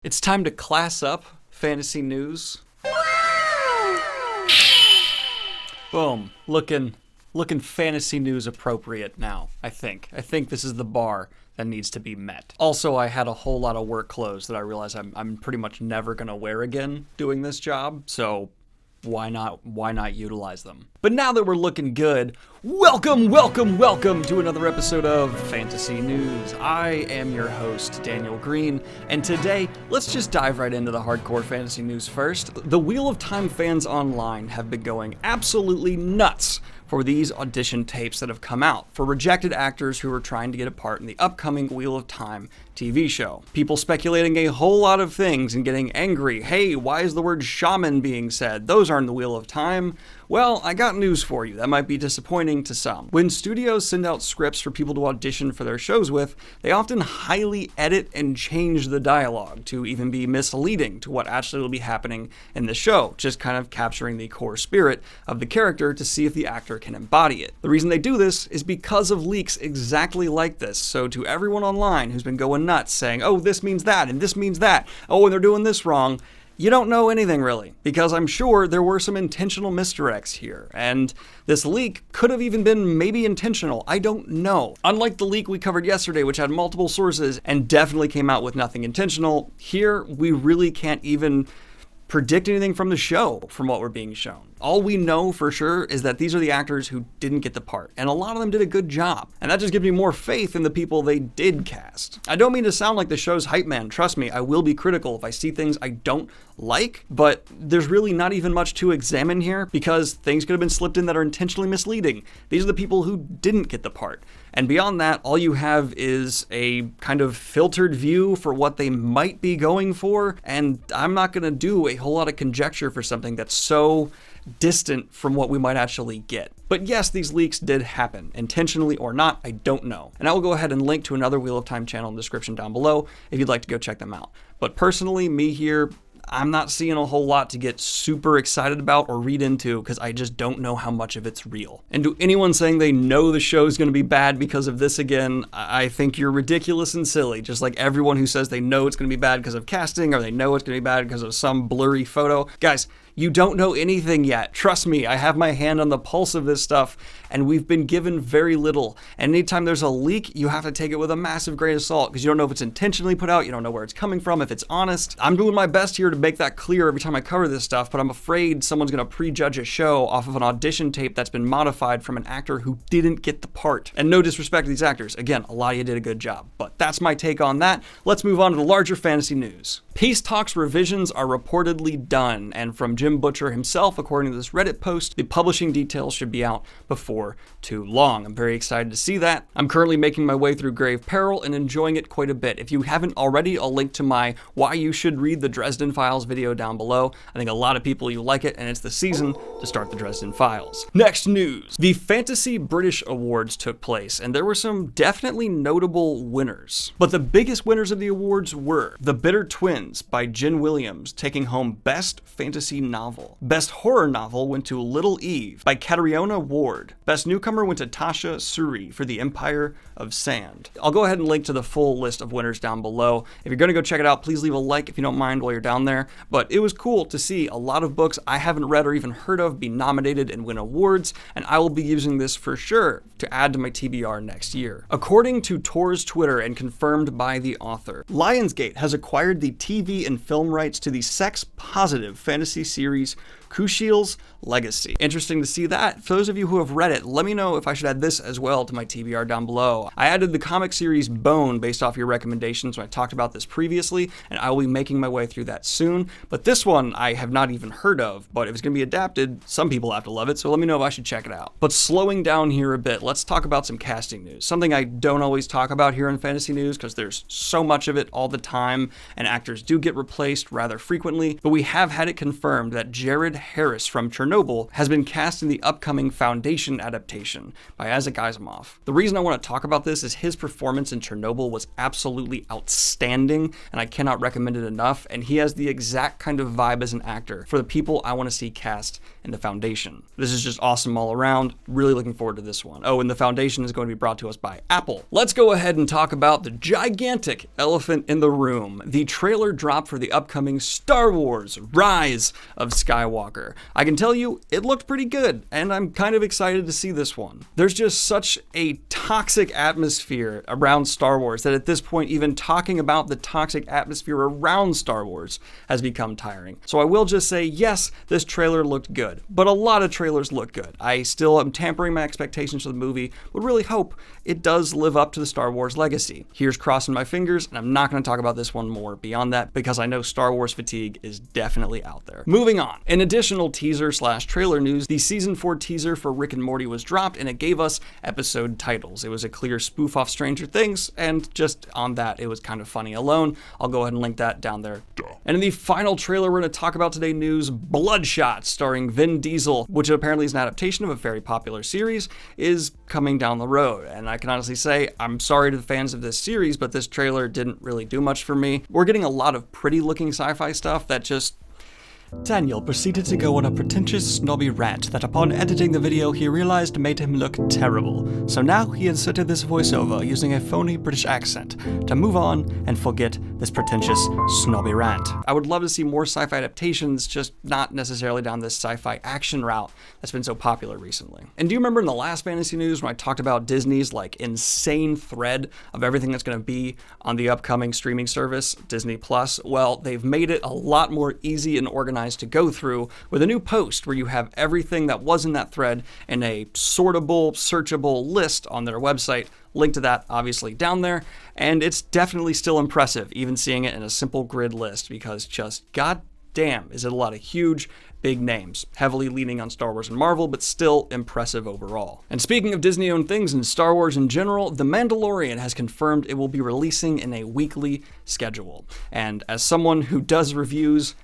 It's time to class up fantasy news. Boom. Looking fantasy news appropriate now, I think. I think this is the bar that needs to be met. Also, I had a whole lot of work clothes that I realize I'm pretty much never gonna wear again doing this job, so why not utilize them? But now that we're looking good, welcome to another episode of Fantasy News. I am your host, Daniel Greene, and today, let's just dive right into the hardcore fantasy news first. The Wheel of Time fans online have been going absolutely nuts for these audition tapes that have come out for rejected actors who are trying to get a part in the upcoming Wheel of Time TV show. People speculating a whole lot of things and getting angry. Hey, why is the word shaman being said? Those aren't the Wheel of Time. Well, I got news for you. That might be disappointing to some. When studios send out scripts for people to audition for their shows with, they often highly edit and change the dialogue to even be misleading to what actually will be happening in the show, just kind of capturing the core spirit of the character to see if the actor can embody it. The reason they do this is because of leaks exactly like this. So to everyone online who's been going nuts saying, oh, this means that, and this means that, oh, and they're doing this wrong, you don't know anything really, because I'm sure there were some intentional misdirects here, and this leak could have even been maybe intentional, I don't know. Unlike the leak we covered yesterday, which had multiple sources and definitely came out with nothing intentional, here we really can't even predict anything from the show from what we're being shown. All we know for sure is that these are the actors who didn't get the part, and a lot of them did a good job, and that just gives me more faith in the people they did cast. I don't mean to sound like the show's hype man, trust me, I will be critical if I see things I don't like, but there's really not even much to examine here because things could have been slipped in that are intentionally misleading. These are the people who didn't get the part. And beyond that, all you have is a kind of filtered view for what they might be going for, and I'm not going to do a whole lot of conjecture for something that's so distant from what we might actually get. But yes, these leaks did happen. Intentionally or not, I don't know. And I will go ahead and link to another Wheel of Time channel in the description down below if you'd like to go check them out. But personally, me here, I'm not seeing a whole lot to get super excited about or read into because I just don't know how much of it's real. And to anyone saying they know the show is going to be bad because of this again, I think you're ridiculous and silly. Just like everyone who says they know it's going to be bad because of casting or they know it's going to be bad because of some blurry photo. Guys, you don't know anything yet. Trust me, I have my hand on the pulse of this stuff, and we've been given very little. And anytime there's a leak, you have to take it with a massive grain of salt because you don't know if it's intentionally put out, you don't know where it's coming from, if it's honest. I'm doing my best here to make that clear every time I cover this stuff, but I'm afraid someone's going to prejudge a show off of an audition tape that's been modified from an actor who didn't get the part. And no disrespect to these actors. Again, a lot of you did a good job, but that's my take on that. Let's move on to the larger fantasy news. Peace talks revisions are reportedly done, and from Jim Butcher himself, according to this Reddit post, the publishing details should be out before too long. I'm very excited to see that. I'm currently making my way through Grave Peril and enjoying it quite a bit. If you haven't already, I'll link to my Why You Should Read the Dresden Files video down below. I think a lot of people you like it, and it's the season to start the Dresden Files. Next news. The Fantasy British Awards took place, and there were some definitely notable winners. But the biggest winners of the awards were The Bitter Twins by Jen Williams, taking home Best Fantasy Novel. Best Horror Novel went to Little Eve by Catriona Ward. Best Newcomer went to Tasha Suri for The Empire of Sand. I'll go ahead and link to the full list of winners down below. If you're going to go check it out, please leave a like if you don't mind while you're down there. But it was cool to see a lot of books I haven't read or even heard of be nominated and win awards, and I will be using this for sure to add to my TBR next year. According to Tor's Twitter and confirmed by the author, Lionsgate has acquired the TV and film rights to the sex-positive fantasy series Kushiel's Legacy. Interesting to see that. For those of you who have read it, let me know if I should add this as well to my TBR down below. I added the comic series Bone based off your recommendations when I talked about this previously, and I will be making my way through that soon. But this one I have not even heard of, but if it's going to be adapted, some people have to love it, so let me know if I should check it out. But slowing down here a bit, let's talk about some casting news. Something I don't always talk about here in fantasy news because there's so much of it all the time, and actors do get replaced rather frequently, but we have had it confirmed that Jared Harris from Chernobyl has been cast in the upcoming Foundation adaptation by Isaac Asimov. The reason I want to talk about this is his performance in Chernobyl was absolutely outstanding, and I cannot recommend it enough, and he has the exact kind of vibe as an actor for the people I want to see cast in the Foundation. This is just awesome all around. Really looking forward to this one. Oh, and the Foundation is going to be brought to us by Apple. Let's go ahead and talk about the gigantic elephant in the room. The trailer dropped for the upcoming Star Wars Rise of Skywalker. I can tell you, it looked pretty good, and I'm kind of excited to see this one. There's just such a toxic atmosphere around Star Wars that at this point, even talking about the toxic atmosphere around Star Wars has become tiring. So I will just say, yes, this trailer looked good, but a lot of trailers look good. I still am tampering my expectations for the movie, but really hope it does live up to the Star Wars legacy. Here's crossing my fingers, and I'm not going to talk about this one more beyond that because I know Star Wars fatigue is definitely out there. Moving on. In additional teaser/trailer news, the season 4 teaser for Rick and Morty was dropped, and it gave us episode titles. It was a clear spoof off Stranger Things, and just on that, it was kind of funny alone. I'll go ahead and link that down there. And in the final trailer we're going to talk about today news, Bloodshot, starring Vin Diesel, which apparently is an adaptation of a very popular series, is coming down the road. And I can honestly say, I'm sorry to the fans of this series, but this trailer didn't really do much for me. We're getting a lot of pretty looking sci-fi stuff that just... Daniel proceeded to go on a pretentious, snobby rant that upon editing the video he realized made him look terrible. So now he inserted this voiceover using a phony British accent to move on and forget this pretentious, snobby rant. I would love to see more sci-fi adaptations, just not necessarily down this sci-fi action route that's been so popular recently. And do you remember in the last fantasy news when I talked about Disney's like insane thread of everything that's going to be on the upcoming streaming service, Disney Plus? Well, they've made it a lot more easy and organized to go through with a new post where you have everything that was in that thread in a sortable, searchable list on their website. Link to that obviously down there, and it's definitely still impressive even seeing it in a simple grid list because just goddamn is it a lot of huge big names, heavily leaning on Star Wars and Marvel, but still impressive overall. And speaking of Disney-owned things and Star Wars in general, The Mandalorian has confirmed it will be releasing in a weekly schedule. And as someone who does reviews,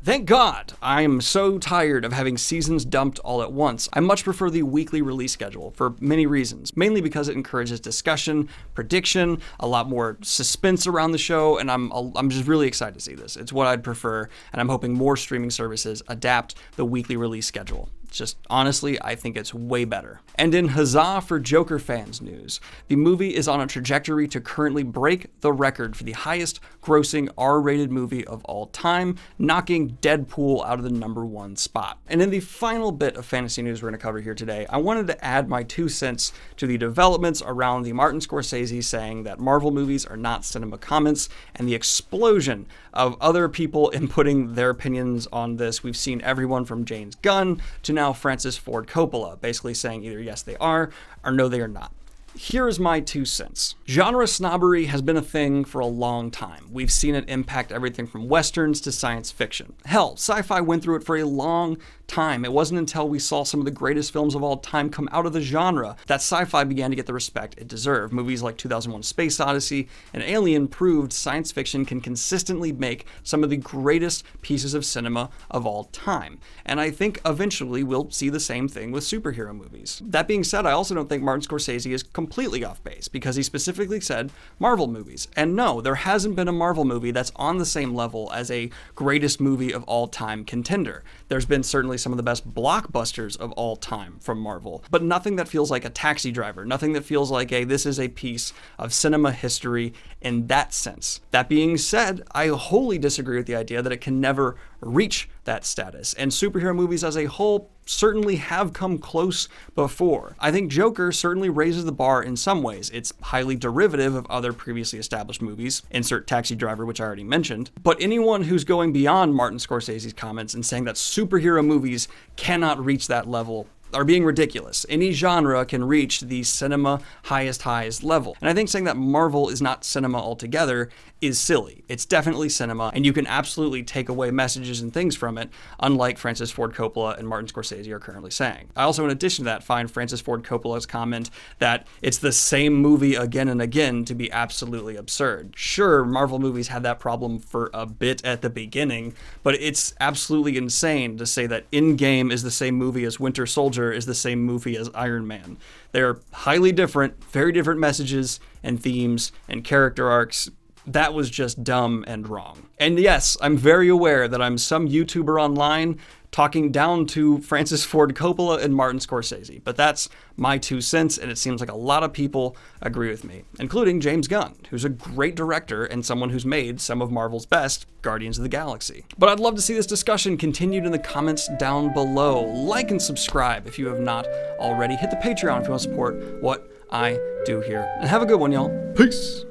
thank God! I am so tired of having seasons dumped all at once. I much prefer the weekly release schedule for many reasons, mainly because it encourages discussion, prediction, a lot more suspense around the show, and I'm just really excited to see this. It's what I'd prefer, and I'm hoping more streaming services adapt the weekly release schedule. Just honestly, I think it's way better. And in huzzah for Joker fans news, the movie is on a trajectory to currently break the record for the highest grossing R-rated movie of all time, knocking Deadpool out of the #1 spot. And in the final bit of fantasy news we're going to cover here today, I wanted to add my 2 cents to the developments around the Martin Scorsese saying that Marvel movies are not cinema comments, and the explosion of other people inputting their opinions on this. We've seen everyone from James Gunn to now Francis Ford Coppola, basically saying either yes they are, or no they are not. Here is my 2 cents. Genre snobbery has been a thing for a long time. We've seen it impact everything from westerns to science fiction. Hell, sci-fi went through it for a long time. It wasn't until we saw some of the greatest films of all time come out of the genre that sci-fi began to get the respect it deserved. Movies like 2001: Space Odyssey and Alien proved science fiction can consistently make some of the greatest pieces of cinema of all time. And I think eventually we'll see the same thing with superhero movies. That being said, I also don't think Martin Scorsese is completely off base because he specifically said Marvel movies. And no, there hasn't been a Marvel movie that's on the same level as a greatest movie of all time contender. There's been certainly some of the best blockbusters of all time from Marvel, but nothing that feels like a Taxi Driver, nothing that feels like this is a piece of cinema history in that sense. That being said, I wholly disagree with the idea that it can never reach that status, and superhero movies as a whole certainly have come close before. I think Joker certainly raises the bar in some ways. It's highly derivative of other previously established movies, insert Taxi Driver, which I already mentioned, but anyone who's going beyond Martin Scorsese's comments and saying that superhero movies cannot reach that level are being ridiculous. Any genre can reach the cinema highest level. And I think saying that Marvel is not cinema altogether is silly. It's definitely cinema, and you can absolutely take away messages and things from it, unlike Francis Ford Coppola and Martin Scorsese are currently saying. I also, in addition to that, find Francis Ford Coppola's comment that it's the same movie again and again to be absolutely absurd. Sure, Marvel movies had that problem for a bit at the beginning, but it's absolutely insane to say that Endgame is the same movie as Winter Soldier is the same movie as Iron Man. They're highly different, very different messages and themes and character arcs. That was just dumb and wrong. And yes, I'm very aware that I'm some YouTuber online talking down to Francis Ford Coppola and Martin Scorsese, but that's my 2 cents, and it seems like a lot of people agree with me, including James Gunn, who's a great director and someone who's made some of Marvel's best Guardians of the Galaxy. But I'd love to see this discussion continued in the comments down below. Like and subscribe if you have not already. Hit the Patreon if you want to support what I do here. And have a good one, y'all. Peace!